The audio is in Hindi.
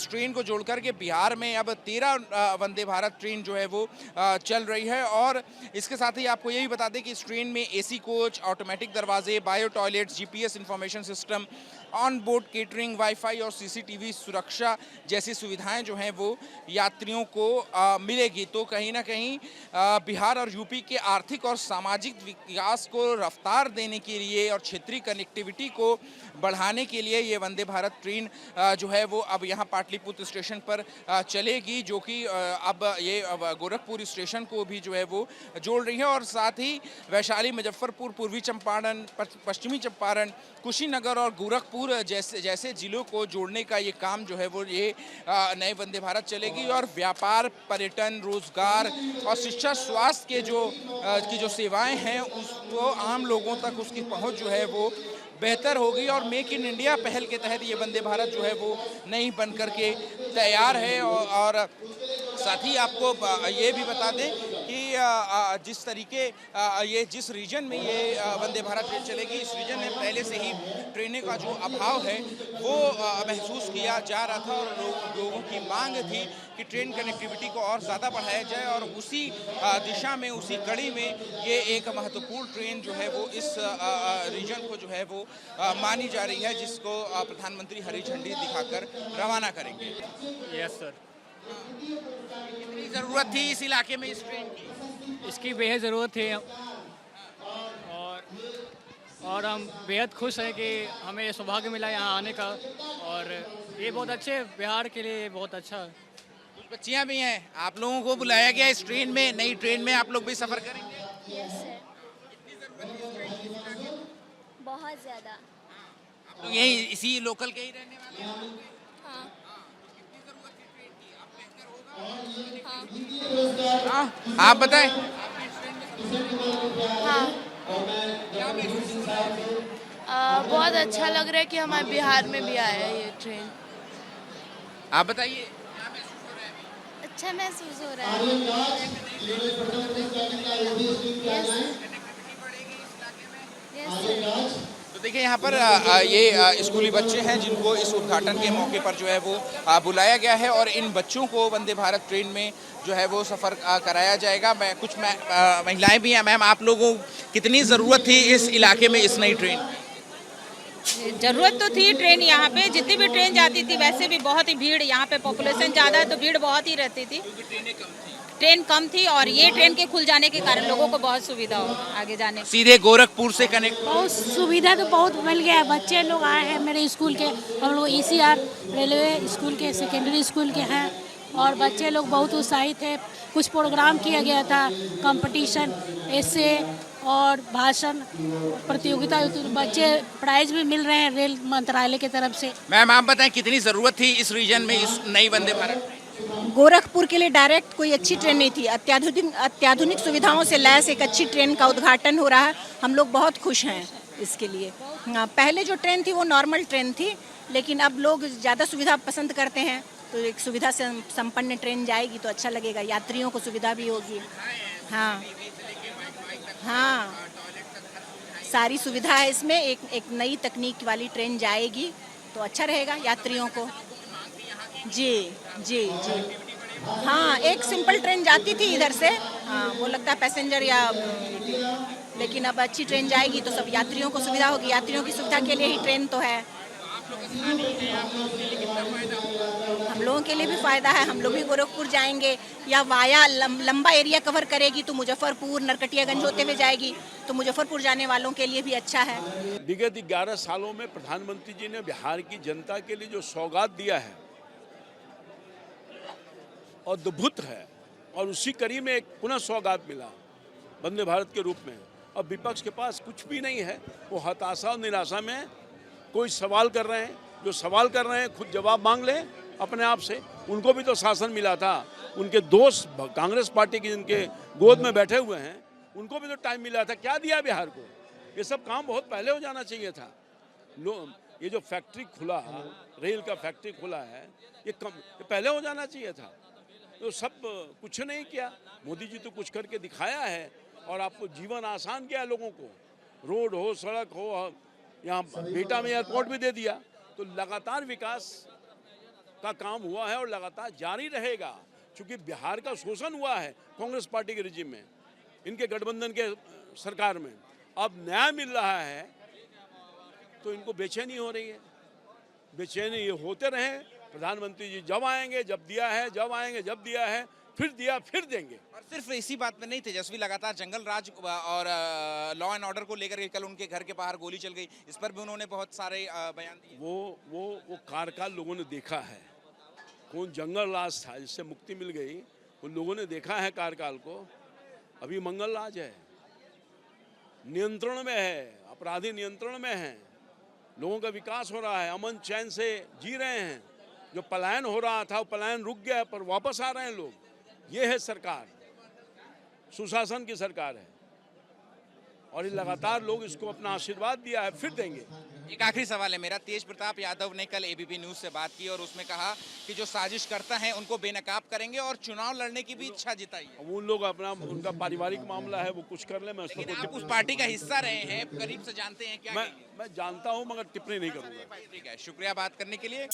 इस ट्रेन को जोड़कर के बिहार में अब 13 वंदे भारत ट्रेन जो है वो चल रही है। और इसके साथ ही आपको ये भी बता दें कि इस ट्रेन में एसी कोच, ऑटोमेटिक दरवाजे, bio toilets, GPS information system, on board catering, wifi और सीसीटीवी सुरक्षा जैसी सुविधाएं जो हैं वो यात्रियों को मिलेगी। तो कहीं ना कहीं बिहार और यूपी के आर्थिक और सामाजिक विकास को रफ्तार देने के लिए और क्षेत्रीय कनेक्टिविटी को बढ़ाने के लिए ये वंदे भारत ट्रेन जो है वो अब यहाँ पाटलिपुत्र स्टेशन पर चलेगी, जो कि अब ये गोरखपुर स्टेशन को भी जो है वो जोड़ रही है। और साथ ही वैशाली, मुजफ्फरपुर, पूर्वी चंपारण, पश्चिमी चंपारण, कुशीनगर और गोरखपुर जैसे जिलों को जोड़ने का ये काम जो है वो ये नए वंदे भारत चलेगी। और व्यापार, पर्यटन, रोजगार और शिक्षा, स्वास्थ्य के जो सेवाएं हैं उसको आम लोगों तक उसकी पहुंच जो है वो बेहतर होगी। और मेक इन इंडिया पहल के तहत ये वंदे भारत जो है वो नई बन करके तैयार है। और साथ ही आपको ये भी बता दें कि जिस तरीके ये जिस रीजन में ये वंदे भारत ट्रेन चलेगी, इस रीजन में पहले से ही ट्रेनों का जो अभाव है वो महसूस किया जा रहा था। और लोगों की मांग थी कि ट्रेन कनेक्टिविटी को और ज़्यादा बढ़ाया जाए। और उसी दिशा में, उसी कड़ी में ये एक महत्वपूर्ण ट्रेन जो है वो इस रीजन को जो है वो मानी जा रही है, जिसको प्रधानमंत्री हरी झंडी दिखाकर रवाना करेंगे। Yes sir. कितनी ज़रूरत थी इस इलाके में इस ट्रेन की? इसकी बेहद ज़रूरत है और हम बेहद खुश हैं कि हमें ये सौभाग्य मिला यहाँ आने का। और ये बहुत अच्छे, बिहार के लिए बहुत अच्छा है। कुछ बच्चियाँ भी हैं, आप लोगों को बुलाया गया इस ट्रेन में, नई ट्रेन में आप लोग भी सफ़र करेंगे? Yes sir. कितनी ज़रूरत थी इस ट्रेन की इस इलाके में? बहुत ज़्यादा। आप लोग यही इसी लोकल के ही रहने वाले हैं? हाँ कितनी ज़रूरत थी ट्रेन की? अब बेहतर हाँ होगा? हाँ, आप बताएं। हाँ। क्या महसूस हो रहा है? बहुत अच्छा लग रहा है कि हमारे बिहार में भी आया है ये ट्रेन। आप बताइए क्या महसूस हो रहा है अभी? अच्छा महसूस हो रहा है। यस कनेक्टिविटी बढ़ेगी इस इलाके में? Yes sir. तो देखिए यहाँ पर ये स्कूली बच्चे हैं जिनको इस उद्घाटन के मौके पर जो है वो बुलाया गया है। और इन बच्चों को वंदे भारत ट्रेन में जो है वो सफ़र कराया जाएगा। कुछ महिलाएं भी हैं। मैम, आप लोगों को कितनी ज़रूरत थी इस इलाके में इस नई ट्रेन की? जरूरत तो थी ट्रेन, यहाँ पे जितनी भी ट्रेन जाती थी वैसे भी बहुत ही भीड़, यहाँ पे पॉपुलेशन ज़्यादा है तो भीड़ बहुत ही रहती थी। ट्रेन कम थी और ये ट्रेन के खुल जाने के कारण लोगों को बहुत सुविधा हो आगे जाने। सीधे गोरखपुर से कनेक्ट? बहुत सुविधा तो बहुत मिल गया है। बच्चे लोग आए हैं मेरे स्कूल के, हम लोग ECR रेलवे स्कूल के सेकेंडरी स्कूल के हैं। और बच्चे लोग बहुत उत्साहित थे। कुछ प्रोग्राम किया गया था, कंपटीशन, ऐसे और भाषण प्रतियोगिता, बच्चे प्राइज भी मिल रहे हैं रेल मंत्रालय की तरफ से। मैम, आप बताएं कितनी ज़रूरत थी इस रीजन में इस नई वंदे भारत? गोरखपुर के लिए डायरेक्ट कोई अच्छी ट्रेन नहीं थी। अत्याधुनिक सुविधाओं से लैस एक अच्छी ट्रेन का उद्घाटन हो रहा है। हम लोग बहुत खुश हैं इसके लिए। हाँ, पहले जो ट्रेन थी वो नॉर्मल ट्रेन थी, लेकिन अब लोग ज़्यादा सुविधा पसंद करते हैं, तो एक सुविधा से संपन्न ट्रेन जाएगी तो अच्छा लगेगा, यात्रियों को सुविधा भी होगी। हाँ हाँ, सारी सुविधा है इसमें। एक नई तकनीक वाली ट्रेन जाएगी तो अच्छा रहेगा यात्रियों को। जी जी जी। हाँ, एक सिंपल ट्रेन जाती थी इधर से, हाँ, वो लगता है पैसेंजर या, लेकिन अब अच्छी ट्रेन जाएगी तो सब यात्रियों को सुविधा होगी। यात्रियों की सुविधा के लिए ही ट्रेन तो है। हम लोगों के लिए भी फ़ायदा है। हम लोग भी गोरखपुर जाएंगे या वाया लंबा एरिया कवर करेगी तो मुजफ्फरपुर, नरकटियागंज होते हुए जाएगी, तो मुजफ्फरपुर जाने वालों के लिए भी अच्छा है। विगत 11 सालों में प्रधानमंत्री जी ने बिहार की जनता के लिए जो सौगात दिया है अद्भुत है। और उसी कड़ी में एक पुनः सौगात मिला वंदे भारत के रूप में। अब विपक्ष के पास कुछ भी नहीं है, वो हताशा और निराशा में कोई सवाल कर रहे हैं। जो सवाल कर रहे हैं खुद जवाब मांग लें अपने आप से। उनको भी तो शासन मिला था, उनके दोस्त कांग्रेस पार्टी के जिनके गोद में बैठे हुए हैं उनको भी तो टाइम मिला था। क्या दिया बिहार को? ये सब काम बहुत पहले हो जाना चाहिए था। ये जो फैक्ट्री खुला, रेल का फैक्ट्री खुला है, ये पहले हो जाना चाहिए था। तो सब कुछ नहीं किया। मोदी जी तो कुछ करके दिखाया है और आपको जीवन आसान किया है लोगों को। रोड हो, सड़क हो, यहाँ बेटा में एयरपोर्ट भी दे दिया। तो लगातार विकास का काम हुआ है और लगातार जारी रहेगा, क्योंकि बिहार का शोषण हुआ है कांग्रेस पार्टी के रिजीम में, इनके गठबंधन के सरकार में। अब न्याय मिल रहा है तो इनको बेचैनी हो रही है। बेचैनी ये होते रहे, प्रधानमंत्री जी जब आएंगे जब दिया है, जब आएंगे जब दिया है, फिर दिया फिर देंगे। और सिर्फ इसी बात में नहीं, तेजस्वी लगातार जंगल राज और लॉ एंड ऑर्डर को लेकर कल उनके घर के बाहर गोली चल गई, इस पर भी उन्होंने बहुत सारे बयान दिए। वो कार्यकाल लोगों ने देखा है, कौन जंगल राज था जिससे मुक्ति मिल गई, उन लोगों ने देखा है कार्यकाल को। अभी मंगल राज है, नियंत्रण में है, अपराधी नियंत्रण में है, लोगों का विकास हो रहा है, अमन चैन से जी रहे हैं। जो पलायन हो रहा था वो पलायन रुक गया, पर वापस आ रहे हैं लोग। ये है सरकार, सुशासन की सरकार है, और ये लगातार लोग इसको अपना आशीर्वाद दिया है, फिर देंगे। एक आखिरी सवाल है मेरा, तेज प्रताप यादव ने कल एबीपी न्यूज से बात की और उसमें कहा कि जो साजिश करता है उनको बेनकाब करेंगे और चुनाव लड़ने की भी इच्छा जताई है। अब उन लोग अपना, उनका पारिवारिक मामला है, वो कुछ कर ले, मैं उस लेकिन पर आप उस पार्टी का हिस्सा रहे हैं, करीब से जानते हैं, क्या मैं जानता हूँ मगर टिप्पणी नहीं करूँगा। ठीक है, शुक्रिया बात करने के लिए।